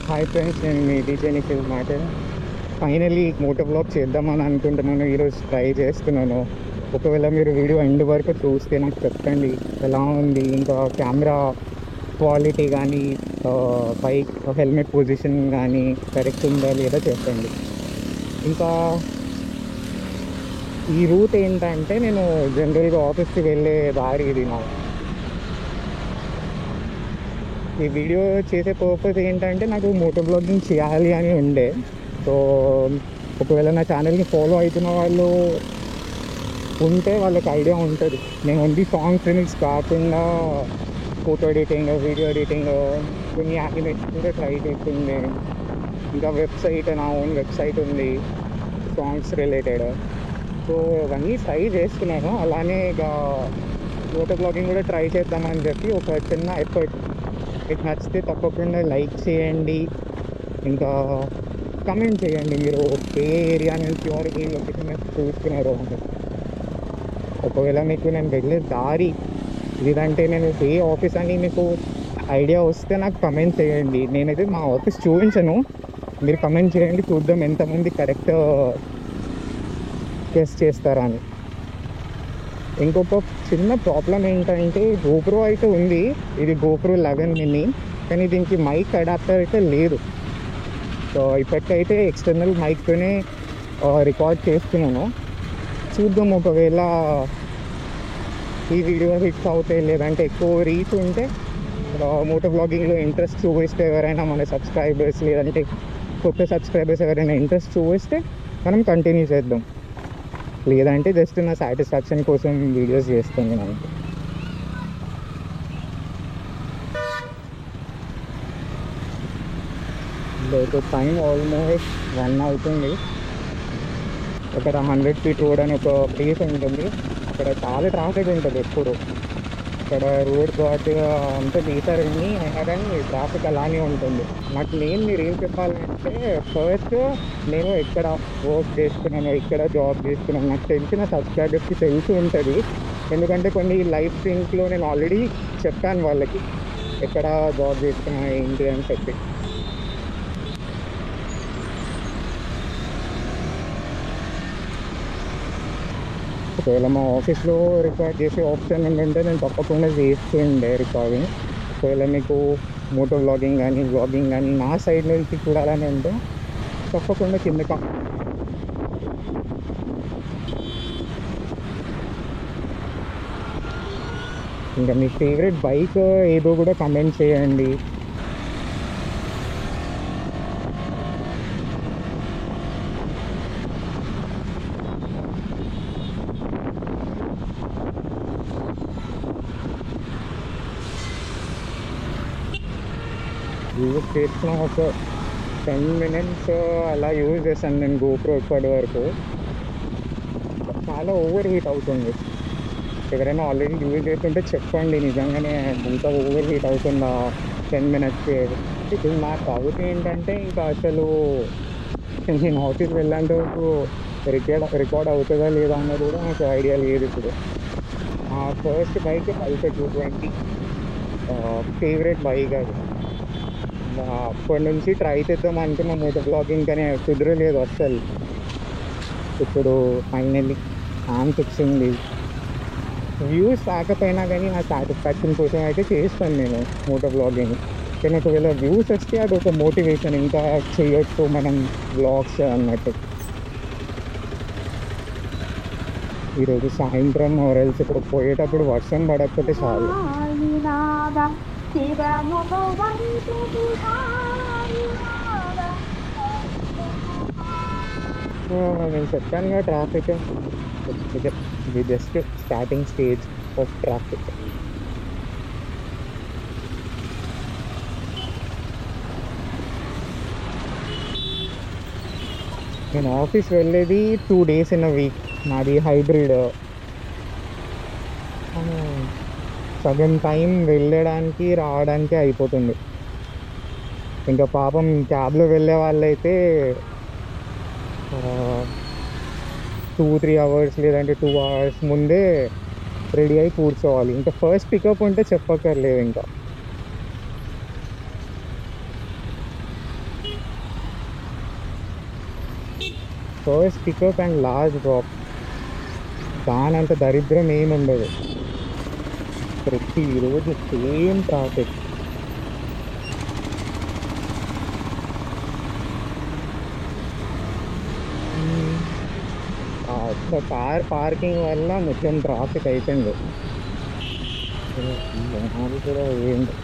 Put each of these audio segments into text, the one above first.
Hi friends, నేను మీ DJ Nikhil మాట్లాడ. Finally Moto blog చేద్దామని అనుకుంటున్నాను. ఈరోజు ట్రై చేస్తున్నాను. ఒకవేళ మీరు వీడియో ఎండ్ వరకు చూస్తే నాకు చెప్పండి ఎలా ఉంది, ఇంకా కెమెరా క్వాలిటీ కానీ బైక్ హెల్మెట్ పొజిషన్ కానీ కరెక్ట్ ఉందా లేదా చెప్పండి. ఇంకా ఈ రూట్ ఏంటంటే నేను జనరల్గా ఆఫీస్కి వెళ్ళే దారి ఇది. నాకు ఈ వీడియో చేసే పర్పస్ ఏంటంటే నాకు మోటో బ్లాగింగ్ చేయాలి అని ఉండే. సో ఒకవేళ నా ఛానల్ని ఫాలో అవుతున్న వాళ్ళు ఉంటే వాళ్ళకి ఐడియా ఉంటుంది. నేను ఓన్లీ సాంగ్స్ రిమిక్స్ కాకుండా ఫోటో ఎడిటింగ్, వీడియో ఎడిటింగ్, కొన్ని యానిమేషన్ కూడా ట్రై చేస్తుండే. ఇంకా వెబ్సైట్, నా ఓన్ వెబ్సైట్ ఉంది సాంగ్స్ రిలేటెడ్. సో అవన్నీ ట్రై చేస్తున్నాను. అలానే ఇక మోటో బ్లాగింగ్ కూడా ట్రై చేద్దామని చెప్పి ఒక చిన్న ఎఫర్ట్. మీకు నచ్చితే తప్పకుండా లైక్ చేయండి, ఇంకా కమెంట్ చేయండి మీరు ఏ ఏరియా నుంచి వారు ఏ లొకేషన్ చూస్తున్నారు అని. ఒకవేళ మీకు నేను వెళ్ళే దారి ఇదంటే నేను ఏ ఆఫీస్ అని మీకు ఐడియా వస్తే నాకు కమెంట్ చేయండి. నేనైతే మా ఆఫీస్ చూపించను, మీరు కమెంట్ చేయండి, చూద్దాం ఎంతమంది కరెక్ట్ గెస్ చేస్తారా అని. ఇంకొక చిన్న ప్రాబ్లం ఏంటంటే గోప్రో అయితే ఉంది, ఇది గోప్రో 11 మినీ, కానీ దీనికి మైక్ అడాప్టర్ అయితే లేదు. సో ఇప్పటికైతే ఎక్స్టర్నల్ మైక్తోనే రికార్డ్ చేస్తున్నాను. చూద్దాం, ఒకవేళ ఈ వీడియో హిట్స్ అవుతాయి, లేదంటే ఎక్కువ రీచ్ ఉంటే మోటో బ్లాగింగ్లో ఇంట్రెస్ట్ చూపిస్తే ఎవరైనా మన సబ్స్క్రైబర్స్, లేదంటే కొత్త సబ్స్క్రైబర్స్ ఎవరైనా ఇంట్రెస్ట్ చూపిస్తే మనం కంటిన్యూ చేద్దాం. లేదంటే జస్ట్ నా సాటిస్ఫాక్షన్ కోసం వీడియోస్ చేస్తుంది నాకు. ఇప్పుడు టైం ఆల్మోస్ట్ 1 అవుతుంది. అక్కడ 100 ఫీట్ రోడ్ అని ఒక ప్లేస్ ఉంటుంది, అక్కడ చాలా ట్రాఫిక్ ఉంటుంది ఎప్పుడు. అక్కడ రోడ్ ఘాట్గా అంతా తీసారని అయినా కానీ ట్రాఫిక్ అలానే ఉంటుంది. నాకు మీరు ఏం చెప్పాలంటే, ఫస్ట్ నేను ఎక్కడ వర్క్ చేస్తున్నాను, ఎక్కడ జాబ్ చేస్తున్నాను నాకు తెలిసిన సబ్స్క్రైబర్స్కి తెలిసి ఉంటుంది. ఎందుకంటే కొన్ని లైవ్ స్ట్రీమ్స్లో నేను ఆల్రెడీ చెప్పాను వాళ్ళకి ఎక్కడ జాబ్ చేస్తున్నా ఏంటి అని చెప్పి. ఒకవేళ మా ఆఫీస్లో రికార్డ్ చేసే ఆప్షన్ ఏంటంటే నేను తప్పకుండా చేస్తుండే రికార్డింగ్. ఒకవేళ మీకు మోటో వ్లాగింగ్ కానీ వ్లాగింగ్ కానీ నా సైడ్ నుంచి చూడాలని ఉంటే తప్పకుండా కింద ఇంకా మీ ఫేవరెట్ బైక్ ఏదో కూడా కమెంట్ చేయండి. యూజ్ చేసిన ఒక 10 minutes అలా యూజ్ చేశాను నేను గోప్రో ఇప్పటి వరకు. చాలా ఓవర్ హీట్ అవుతుంది. ఎవరైనా ఆల్రెడీ యూజ్ చేస్తుంటే చెప్పండి, నిజంగానే ఇంత ఓవర్ హీట్ అవుతుందా 10 minutesకి. ఇప్పుడు నాకు అవుట్ ఏంటంటే ఇంకా అసలు నేను ఆఫీస్ వెళ్ళేంత వరకు రికార్డ్ అవుతుందా లేదా అన్నది కూడా నాకు ఐడియా లేదు. ఇప్పుడు first bike Pulsar 220, favourite bike అది. అప్పటి నుంచి ట్రై చేద్దాం అనుకున్న మోటో బ్లాగింగ్, కానీ కుదరలేదు అస్సలు. ఇప్పుడు ఫైనల్లీ ఛాన్స్ వచ్చింది. వ్యూస్ రాకపోయినా కానీ నా సాటిస్ఫాక్షన్ కోసం అయితే చేస్తాను నేను మోటో బ్లాగింగ్. కానీ ఒకవేళ వ్యూస్ వస్తే అది ఒక మోటివేషన్, ఇంకా చేయొచ్చు మనం బ్లాగ్స్ అన్నట్టు. ఈరోజు సాయంత్రం ఆర్ఎల్స్ ఇప్పుడు పోయేటప్పుడు వర్షం పడకపోతే చాలు. నేను చెప్పానుగా ట్రాఫిక్, ఇది just starting stage of traffic. నేను ఆఫీస్ వెళ్ళేది 2 days in a week. నాది హైబ్రిడ్. సగం టైం వెళ్ళడానికి రావడానికి అయిపోతుంది. ఇంకా పాపం క్యాబ్లో వెళ్ళే వాళ్ళైతే 2-3 hours లేదంటే 2 hours ముందే రెడీ అయి కూర్చోవాలి. ఇంకా ఫస్ట్ పికప్ ఉంటే చెప్పక్కర్లేదు. ఇంకా first pickup and last drop. దాని అంత దరిద్రం ఏమి ఉండదు. ప్రతిరోజు సేమ్ ట్రాఫిక్. కార్ పార్కింగ్ వల్ల మొత్తం ట్రాఫిక్ అయిపోయింది. కూడా ఏంటి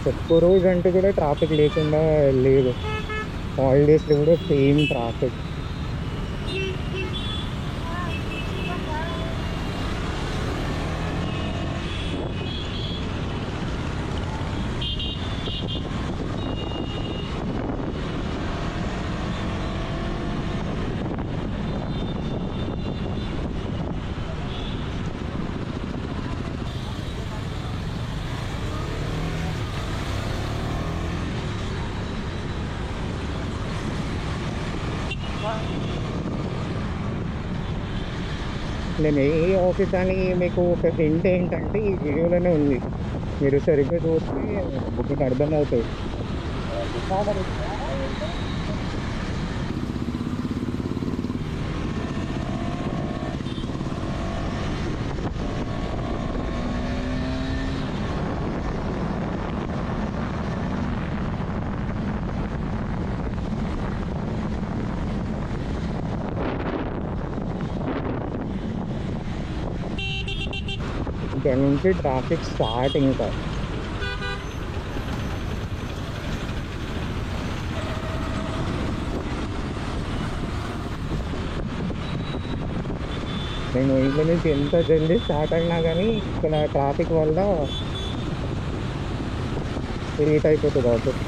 ఒక్క రోజు అంటే కూడా ట్రాఫిక్ లేకుండా లేదు. హాలిడేస్లో కూడా సేమ్ ట్రాఫిక్. నేను ఏ ఆఫీస్ అని మీకు ఒక హింట్ ఏంటంటే ఈ వీడియోలోనే ఉంది. మీరు సరిగ్గా చూస్తే మీకు అర్థమవుతుంది. ఇక్కడ నుంచి ట్రాఫిక్ స్టార్ట్. ఇంకా నేను ఇంట్లో నుంచి ఎంత జల్దీ స్టార్ట్ అయినా కానీ ఇక్కడ ట్రాఫిక్ వల్ల లేట్ అయిపోతుంది ఆఫీస్.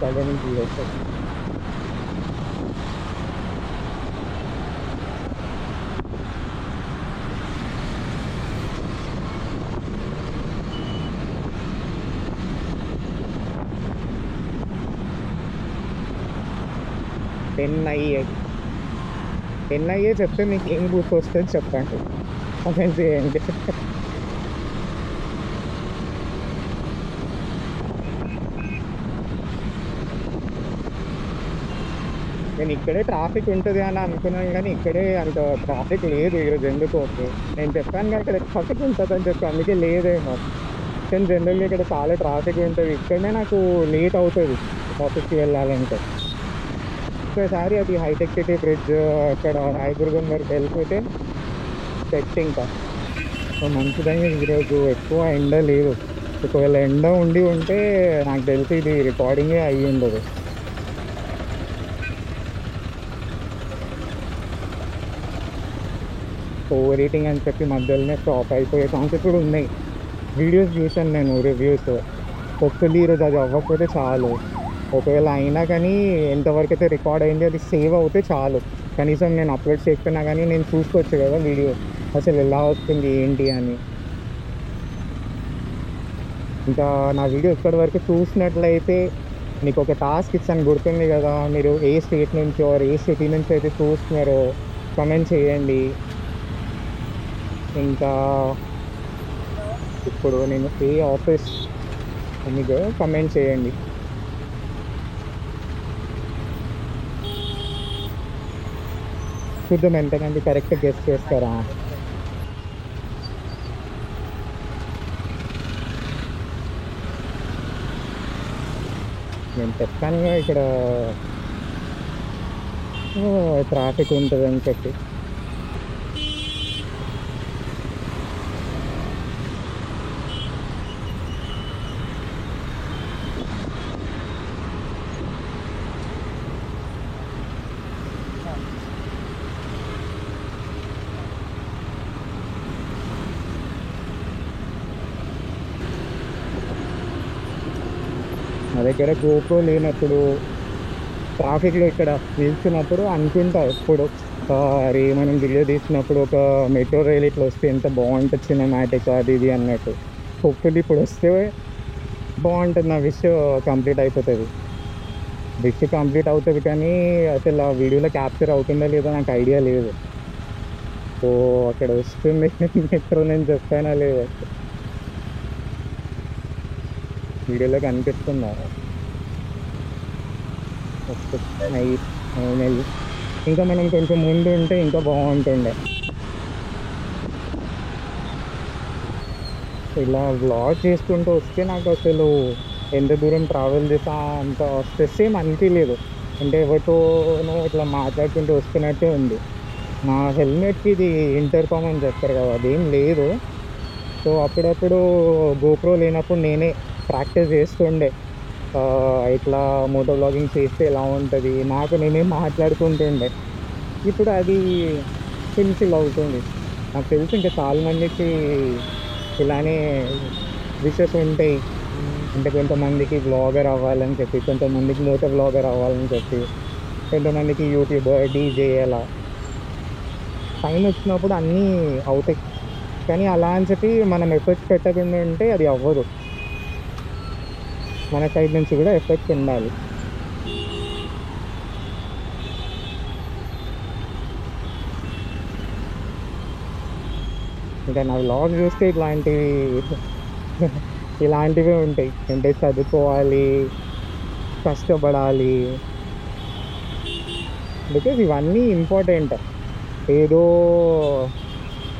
సడన్ వస్తుంది. NIA చెప్తే మీకు ఏం గుర్తొస్తుంది చెప్పండి, కామెంట్ చేయండి. నేను ఇక్కడే ట్రాఫిక్ ఉంటుంది అని అనుకున్నాను, కానీ ఇక్కడే అంత ట్రాఫిక్ లేదు ఈరోజు. ఎందుకు నేను చెప్పాను కానీ ఇక్కడ ట్రాఫిక్ ఉంటుంది అని చెప్పి అందుకే లేదేమో. కానీ జనరల్గా ఇక్కడ చాలా ట్రాఫిక్ ఉంటుంది. ఇక్కడనే నాకు లేట్ అవుతుంది ఆఫీస్కి వెళ్ళాలంటే. ఒకసారి అది హైటెక్ సిటీ బ్రిడ్జ్ అక్కడ రాయదుర్గం వరకు వెళ్ళిపోతే సెట్. ఇంకా మంచిదంగా ఈరోజు ఎక్కువ ఎండ లేదు. ఒకవేళ ఎండ ఉంటే నాకు తెలిసి ఇది రికార్డింగే అయ్యి ఉండదు. ఓవర్ రేటింగ్ అని చెప్పి మధ్యలోనే స్టాప్ అయిపోయే ఛాన్సెస్ కూడా ఉన్నాయి. వీడియోస్ చూసాను నేను, రివ్యూస్. హోప్ఫుల్లీ ఈరోజు అది అవ్వకపోతే చాలు. ఒకవేళ అయినా కానీ ఎంతవరకు అయితే రికార్డ్ అయింది అది సేవ్ అవుతే చాలు. కనీసం నేను అప్లోడ్ చేయకపోయినా కానీ నేను చూసుకోవచ్చు కదా వీడియో అసలు ఎలా వస్తుంది ఏంటి అని. ఇంకా నా వీడియో ఇక్కడి వరకు చూసినట్లయితే మీకు ఒక టాస్క్ ఇచ్చాను, గుర్తుంది కదా. మీరు ఏ స్టేట్ నుంచో ఏ సిటీ నుంచి అయితే చూస్తున్నారో కమెంట్ చేయండి. ఇంకా ఇప్పుడు నేను ఏ ఆఫీస్ మీకు కమెంట్ చేయండి. చూద్దాం ఎంతమంది కరెక్ట్ గెస్ చేస్తారా. నేను చెప్పాను ఇక్కడ ట్రాఫిక్ ఉంటుందని చెప్పి. దగ్గర గోప్రో లేనప్పుడు ట్రాఫిక్లో ఇక్కడ నిల్చున్నప్పుడు అనుకుంటా ఎప్పుడు అరే మనం వీడియో తీసినప్పుడు ఒక మెట్రో రైల్ ఇట్లా వస్తే ఎంత బాగుంటుంది సినిమాటిక్ అది ఇది అన్నట్టు. హోప్ఫుల్లీ ఇప్పుడు వస్తే బాగుంటుంది, నా విష్ కంప్లీట్ అయిపోతుంది. విష్ కంప్లీట్ అవుతుంది కానీ అసలు ఆ వీడియోలో క్యాప్చర్ అవుతుందో లేదో నాకు ఐడియా లేదు. సో అక్కడ వస్తుంది మెట్రో, నేను చెప్పానా లేదు వీడియోలో కనిపిస్తుందా? Nice final. ఇంకా మనం కొంచెం ముందు ఉంటే ఇంకా బాగుంటుండే. ఇలా వ్లాగ్ చేసుకుంటూ వస్తే నాకు అసలు ఎంత దూరం ట్రావెల్ చేసా అంత స్ట్రెస్ ఏం అనిపించలేదు. అంటే ఎవరితోనో ఇట్లా మాట్లాడుకుంటూ వస్తున్నట్టే ఉంది. నా హెల్మెట్కి ఇది ఇంటర్కామ్ అని చెప్తారు కదా, అదేం లేదు. సో అప్పుడప్పుడు గోప్రో లేనప్పుడు నేనే ప్రాక్టీస్ చేస్తుండే ఇట్లా మోటో వ్లాగింగ్ చేస్తే ఎలా ఉంటుంది, నాకు నేనే మాట్లాడుకుంటుండే. ఇప్పుడు అది ఫుల్ఫిల్ అవుతుంది. నాకు తెలిసి ఇంకా చాలామందికి ఇలానే విషెస్ ఉంటాయి. అంటే కొంతమందికి వ్లాగర్ అవ్వాలని చెప్పి, కొంతమందికి మోటో వ్లాగర్ అవ్వాలని చెప్పి, కొంతమందికి యూట్యూబర్, డీజే, అలా టైం వచ్చినప్పుడు అన్నీ అవుతాయి. కానీ అలా అని చెప్పి మనం ఎఫర్ట్స్ పెట్టకుండా ఉంటే అది అవ్వదు. మన సైడ్ నుంచి కూడా ఎఫర్ట్స్ ఉండాలి. ఇంకా నా వ్లాగ్ చూస్తే ఇలాంటివే ఉంటాయి. అంటే చదువుకోవాలి, కష్టపడాలి, బికాజ్ ఇవన్నీ ఇంపార్టెంట్. ఏదో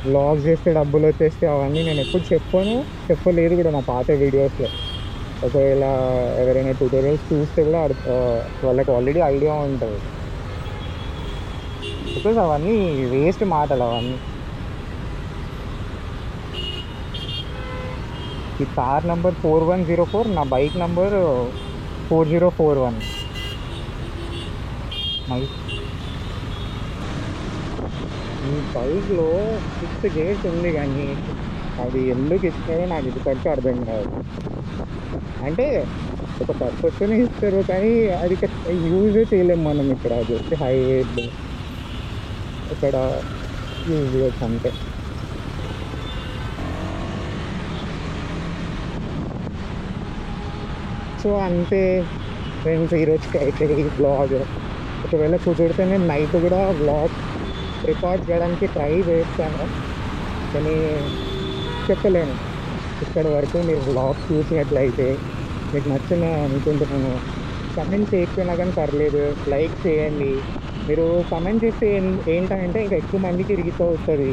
వ్లాగ్ చేస్తే డబ్బులు వచ్చేస్తే అవన్నీ నేను ఎప్పుడు చెప్పలేదు కూడా నా పాత వీడియోస్లో. ఒకవేళ ఎవరైనా ట్యూటోరియల్స్ చూస్తే కూడా వాళ్ళకి ఆల్రెడీ ఐడియా ఉంటుంది. బికాజ్ అవన్నీ వేస్ట్ మాటలు అవన్నీ. ఈ కార్ నెంబర్ 4104, నా బైక్ నెంబర్ 4041. ఈ బైక్లో 6 గేర్స్ ఉంది కానీ అది ఎందుకు ఇస్తారో నాకు ఇప్పటికీ అర్థం కాదు. అంటే ఒక పర్పస్తోనే ఇస్తారు కానీ అది యూజ్ చేయలేము మనం. ఇక్కడ జస్ట్ హైవే ఇక్కడ యూజ్ చేయొచ్చు అంతే. సో అంతే ఫ్రెండ్స్, ఈరోజుకి అయితే ఈ బ్లాగ్. ఒకవేళ కుదిరితే నేను నైట్ కూడా బ్లాగ్ రికార్డ్ చేయడానికి ట్రై చేస్తాను, కానీ చెప్పలేను. ఇక్కడ వరకు మీరు బ్లాగ్ చూసినట్లయితే మీకు నచ్చిన అనుకుంటున్నాను. కమెంట్ చేయకపోయినా కానీ పర్లేదు, లైక్ చేయండి. మీరు కమెంట్ చేస్తే ఏంటంటే ఇంకా ఎక్కువ మందికి రీచ్ అవుతుంది.